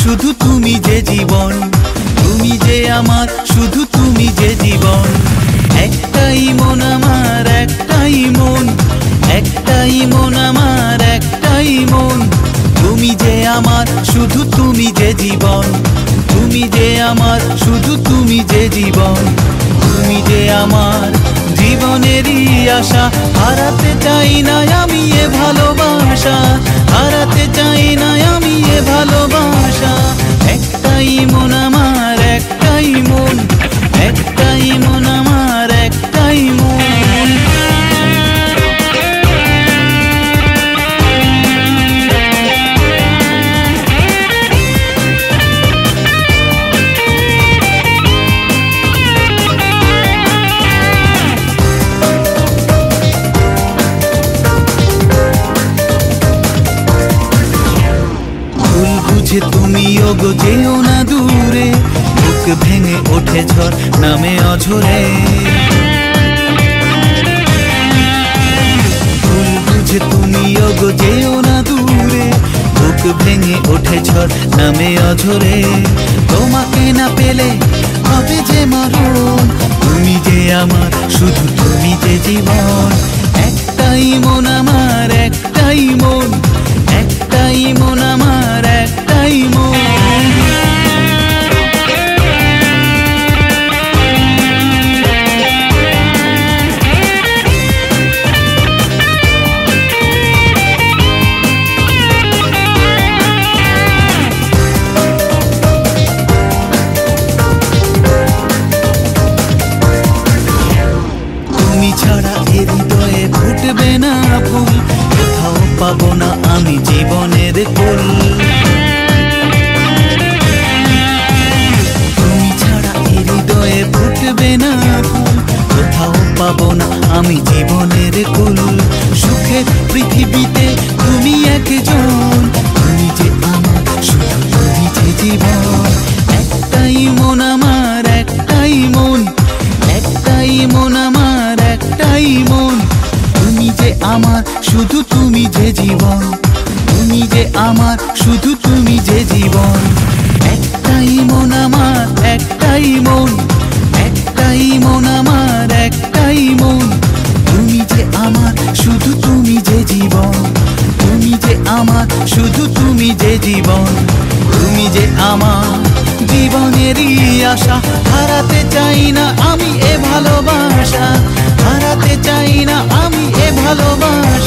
শুধু তুমি যে জীবন, তুমি যে আমার, শুধু তুমি যে জীবন। একটাই মন আমার, একটাই মন, একটাই মন আমার, একটাই মন। তুমি যে আমার, শুধু তুমি যে জীবন, তুমি যে আমার, শুধু তুমি যে জীবন। তুমি যে আমার জীবনেরই আশা, হারাতে চাই না আমি এ ভালোবাসা, হারাতে চাই না আমি এ ভালোবাসা। একটাই মন আমার, একটাই মন, একটাই মন আমার, একটাই মন। বুঝে তুমি ওগো যেও না দূরে, বুক ভেঙে ওঠে ঝড় নামে অঝরে। ভুল বুঝে তুমি ওগো যেও না দূরে, বুক ভেঙে ওঠে ঝড় নামে অঝরে। তোমাকে না পেলে হবে যে মরণ, তুমি যে আমার, শুধু তুমি যে জীবন। একটাই মন আমার, একটাই মন, একটাই মন আমার, একটাই মন। তুমি ছাড়া এ হৃদয়ে ফুটবে না ফুল, কোথাও পাবো না আমি জীবনের ফুল। তুমি ছাড়া এ হৃদয়ে ফুটবে না ফুল, কোথাও পাবো না আমি জীবনের ফুল। সুখের পৃথিবীতে তুমি একজন, তুমি যে আমার, শুধু তুমি যে জীবন। একটাই মন আমার, একটাই মন, একটাই মন আমার, একটাই মন। তুমি যে আমার, শুধু তুমি যে জীবন, তুমি যে আমার, শুধু তুমি যে জীবন। একটাই মন আমার, একটাই মন, একটাই মন আমার, একটাই মন। তুমি যে আমার, শুধু তুমি যে জীবন, তুমি যে আমার, শুধু তুমি যে জীবন। তুমি যে আমার জীবনেরই আশা, হারাতে চাই না আমি এ ভালোবাসা, হারাতে চাই না আমি এ ভালোবাসা।